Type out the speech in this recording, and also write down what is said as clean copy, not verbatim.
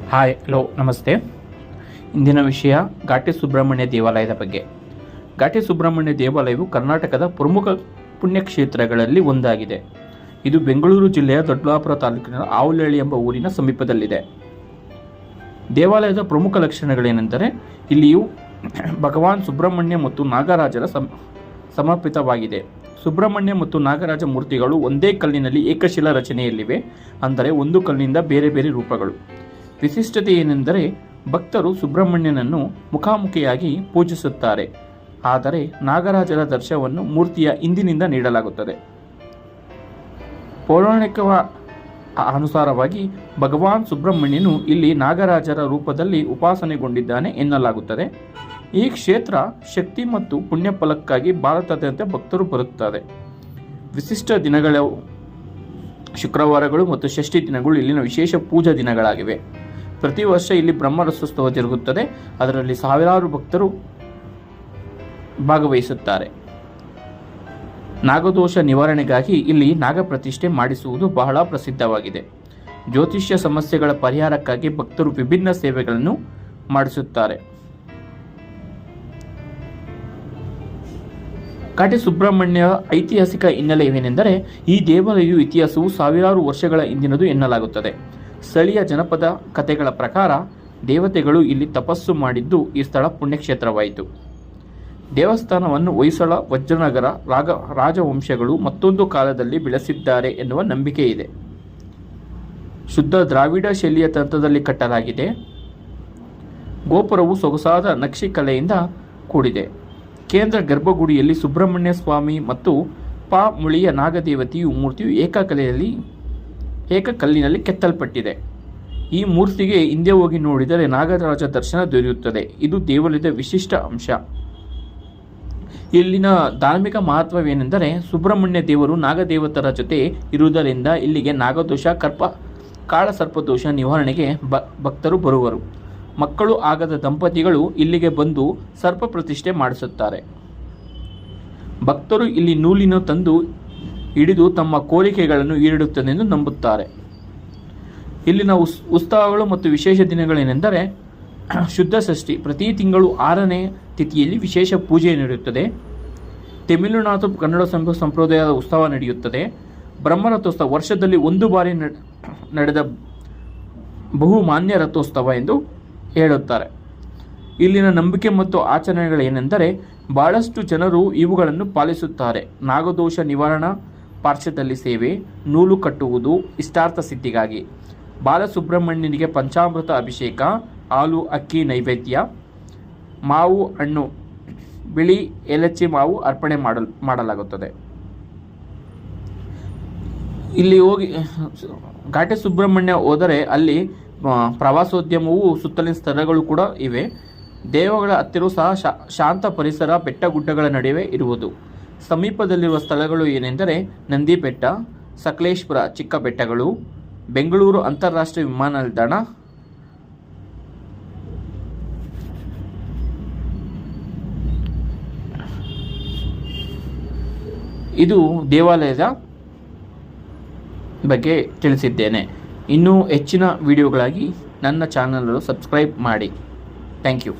Hi hello ನಮಸ್ತೆ. ಇಂದಿನ ವಿಷಯ ಘಾಟಿ ಸುಬ್ರಹ್ಮಣ್ಯ ದೇವಾಲಯದ ಬಗ್ಗೆ. ಘಾಟಿ ಸುಬ್ರಹ್ಮಣ್ಯ ದೇವಾಲಯವು ಕರ್ನಾಟಕದ ಪ್ರಮುಖ ಪುಣ್ಯಕ್ಷೇತ್ರಗಳಲ್ಲಿ ಒಂದಾಗಿದೆ. ಇದು ಬೆಂಗಳೂರು ಜಿಲ್ಲೆಯ ದೊಡ್ಡಬಳ್ಳಾಪುರ ತಾಲೂಕಿನ ಆವುಲಹಳ್ಳಿ ಎಂಬ ಊರಿನ ಸಮೀಪದಲ್ಲಿದೆ. ದೇವಾಲಯದ ಪ್ರಮುಖ ಲಕ್ಷಣಗಳೇನೆಂದರೆ ಇಲ್ಲಿಯೂ ಭಗವಾನ್ ಸುಬ್ರಹ್ಮಣ್ಯ ಮತ್ತು ನಾಗರಾಜರ ಸಮರ್ಪಿತವಾಗಿದೆ. ಸುಬ್ರಹ್ಮಣ್ಯ ಮತ್ತು ನಾಗರಾಜ ಮೂರ್ತಿಗಳು ಒಂದೇ ಕಲ್ಲಿನಲ್ಲಿ ಏಕಶಿಲಾ ರಚನೆಯಲ್ಲಿವೆ, ಅಂದರೆ ಒಂದು ಕಲ್ಲಿನಿಂದ ಬೇರೆ ಬೇರೆ ರೂಪಗಳು. ವಿಶಿಷ್ಟತೆ ಏನೆಂದರೆ ಭಕ್ತರು ಸುಬ್ರಹ್ಮಣ್ಯನನ್ನು ಮುಖಾಮುಖಿಯಾಗಿ ಪೂಜಿಸುತ್ತಾರೆ, ಆದರೆ ನಾಗರಾಜರ ದರ್ಶನವನ್ನು ಮೂರ್ತಿಯ ಹಿಂದಿನಿಂದ ನೀಡಲಾಗುತ್ತದೆ. ಪೌರಾಣಿಕ ಅನುಸಾರವಾಗಿ ಭಗವಾನ್ ಸುಬ್ರಹ್ಮಣ್ಯನು ಇಲ್ಲಿ ನಾಗರಾಜರ ರೂಪದಲ್ಲಿ ಉಪಾಸನೆಗೊಂಡಿದ್ದಾನೆ ಎನ್ನಲಾಗುತ್ತದೆ. ಈ ಕ್ಷೇತ್ರ ಶಕ್ತಿ ಮತ್ತು ಪುಣ್ಯ ಫಲಕ್ಕಾಗಿ ಭಾರತಾದ್ಯಂತ ಭಕ್ತರು ಬರುತ್ತಾರೆ. ವಿಶಿಷ್ಟ ದಿನಗಳ ಶುಕ್ರವಾರಗಳು ಮತ್ತು ಷಷ್ಠಿ ದಿನಗಳು ಇಲ್ಲಿನ ವಿಶೇಷ ಪೂಜಾ ದಿನಗಳಾಗಿವೆ. ಪ್ರತಿ ವರ್ಷ ಇಲ್ಲಿ ಬ್ರಹ್ಮರಥೋತ್ಸವ ಜರುಗುತ್ತದೆ. ಅದರಲ್ಲಿ ಸಾವಿರಾರು ಭಕ್ತರು ಭಾಗವಹಿಸುತ್ತಾರೆ. ನಾಗದೋಷ ನಿವಾರಣೆಗಾಗಿ ಇಲ್ಲಿ ನಾಗಪ್ರತಿಷ್ಠೆ ಮಾಡಿಸುವುದು ಬಹಳ ಪ್ರಸಿದ್ಧವಾಗಿದೆ. ಜ್ಯೋತಿಷ್ಯ ಸಮಸ್ಯೆಗಳ ಪರಿಹಾರಕ್ಕಾಗಿ ಭಕ್ತರು ವಿಭಿನ್ನ ಸೇವೆಗಳನ್ನು ಮಾಡಿಸುತ್ತಾರೆ. ಘಾಟಿ ಸುಬ್ರಹ್ಮಣ್ಯ ಐತಿಹಾಸಿಕ ಹಿನ್ನೆಲೆಯೇನೆಂದರೆ ಈ ದೇವಾಲಯದ ಇತಿಹಾಸವು ಸಾವಿರಾರು ವರ್ಷಗಳ ಹಿಂದಿನದು ಎನ್ನಲಾಗುತ್ತದೆ. ಸ್ಥಳೀಯ ಜನಪದ ಕಥೆಗಳ ಪ್ರಕಾರ ದೇವತೆಗಳು ಇಲ್ಲಿ ತಪಸ್ಸು ಮಾಡಿದ್ದು ಈ ಸ್ಥಳ ಪುಣ್ಯಕ್ಷೇತ್ರವಾಯಿತು. ದೇವಸ್ಥಾನವನ್ನು ಹೊಯ್ಸಳ, ವಜ್ರನಗರ ರಾಜವಂಶಗಳು ಮತ್ತೊಂದು ಕಾಲದಲ್ಲಿ ಬೆಳೆಸಿದ್ದಾರೆ ಎನ್ನುವ ನಂಬಿಕೆ ಇದೆ. ಶುದ್ಧ ದ್ರಾವಿಡ ಶೈಲಿಯ ತಂತ್ರದಲ್ಲಿ ಕಟ್ಟಲಾಗಿದೆ. ಗೋಪುರವು ಸೊಗಸಾದ ನಕ್ಷಿ ಕಲೆಯಿಂದ ಕೂಡಿದೆ. ಕೇಂದ್ರ ಗರ್ಭಗುಡಿಯಲ್ಲಿ ಸುಬ್ರಹ್ಮಣ್ಯ ಸ್ವಾಮಿ ಮತ್ತು ಮುಳಿಯ ನಾಗದೇವತೆಯು ಮೂರ್ತಿಯು ಏಕಕಲ್ಲಿನಲ್ಲಿ ಕೆತ್ತಲ್ಪಟ್ಟಿದೆ. ಈ ಮೂರ್ತಿಗೆ ಹಿಂದೆ ಹೋಗಿ ನೋಡಿದರೆ ನಾಗರಾಜ ದರ್ಶನ ದೊರೆಯುತ್ತದೆ. ಇದು ದೇವಾಲಯದ ವಿಶಿಷ್ಟ ಅಂಶ. ಇಲ್ಲಿನ ಧಾರ್ಮಿಕ ಮಹತ್ವವೇನೆಂದರೆ ಸುಬ್ರಹ್ಮಣ್ಯ ದೇವರು ನಾಗದೇವತರ ಜೊತೆ ಇರುವುದರಿಂದ ಇಲ್ಲಿಗೆ ನಾಗದೋಷ, ಕಾಳಸರ್ಪದೋಷ ನಿವಾರಣೆಗೆ ಭಕ್ತರು ಬರುವರು. ಮಕ್ಕಳು ಆಗದ ದಂಪತಿಗಳು ಇಲ್ಲಿಗೆ ಬಂದು ಸರ್ಪ ಪ್ರತಿಷ್ಠೆ ಮಾಡಿಸುತ್ತಾರೆ. ಭಕ್ತರು ಇಲ್ಲಿ ನೂಲಿನ ತಂದು ಹಿಡಿದು ತಮ್ಮ ಕೋರಿಕೆಗಳನ್ನು ಈಡೇರುತ್ತದೆಂದು ನಂಬುತ್ತಾರೆ. ಇಲ್ಲಿನ ಉತ್ಸವಗಳು ಮತ್ತು ವಿಶೇಷ ದಿನಗಳೇನೆಂದರೆ ಶುದ್ಧ ಷಷ್ಠಿ ಪ್ರತಿ ತಿಂಗಳು 6ನೇ ತಿಥಿಯಲ್ಲಿ ವಿಶೇಷ ಪೂಜೆ ನಡೆಯುತ್ತದೆ. ತಮಿಳುನಾಡು ಕನ್ನಡ ಸಂಪ್ರದಾಯದ ಉತ್ಸವ ನಡೆಯುತ್ತದೆ. ಬ್ರಹ್ಮರಥೋತ್ಸವ ವರ್ಷದಲ್ಲಿ ಒಂದು ಬಾರಿ ನಡೆದ ಬಹುಮಾನ್ಯ ರಥೋತ್ಸವ ಎಂದು ಹೇಳುತ್ತಾರೆ. ಇಲ್ಲಿನ ನಂಬಿಕೆ ಮತ್ತು ಆಚರಣೆಗಳೇನೆಂದರೆ ಬಹಳಷ್ಟು ಜನರು ಇವುಗಳನ್ನು ಪಾಲಿಸುತ್ತಾರೆ. ನಾಗದೋಷ ನಿವಾರಣಾ ಪಾರ್ಶ್ವದಲ್ಲಿ ಸೇವೆ, ನೂಲು ಕಟ್ಟುವುದು ಇಷ್ಟಾರ್ಥ ಸಿದ್ಧಿಗಾಗಿ, ಬಾಲಸುಬ್ರಹ್ಮಣ್ಯನಿಗೆ ಪಂಚಾಮೃತ ಅಭಿಷೇಕ, ಹಾಲು ಅಕ್ಕಿ ನೈವೇದ್ಯ, ಮಾವು ಹಣ್ಣು, ಬಿಳಿ ಏಲಕ್ಕಿ ಮಾವು ಅರ್ಪಣೆ ಮಾಡಲಾಗುತ್ತದೆ. ಇಲ್ಲಿ ಹೋಗಿ ಘಾಟಿ ಸುಬ್ರಹ್ಮಣ್ಯ ಹೋದರೆ ಅಲ್ಲಿ ಪ್ರವಾಸೋದ್ಯಮವು ಸುತ್ತಲಿನ ಸ್ಥಳಗಳು ಕೂಡ ಇವೆ. ದೇವಗಳ ಹತ್ತಿರ ಸಹ ಶಾಂತ ಪರಿಸರ, ಬೆಟ್ಟ ಗುಡ್ಡಗಳ ನಡುವೆ ಇರುವುದು. ಸಮೀಪದಲ್ಲಿರುವ ಸ್ಥಳಗಳು ಏನೆಂದರೆ ನಂದಿ ಬೆಟ್ಟ, ಸಕಲೇಶ್ಪುರ ಚಿಕ್ಕ ಬೆಟ್ಟಗಳು, ಬೆಂಗಳೂರು ಅಂತಾರಾಷ್ಟ್ರೀಯ ವಿಮಾನ ನಿಲ್ದಾಣ, ಇದು ದೇವಾಲಯದ ಬಗ್ಗೆ ತಿಳಿಸಿದ್ದೇನೆ. ಇನ್ನೂ ಹೆಚ್ಚಿನ ವಿಡಿಯೋಗಳಾಗಿ ನನ್ನ ಚಾನಲ್ ಸಬ್ಸ್ಕ್ರೈಬ್ ಮಾಡಿ. Thank you.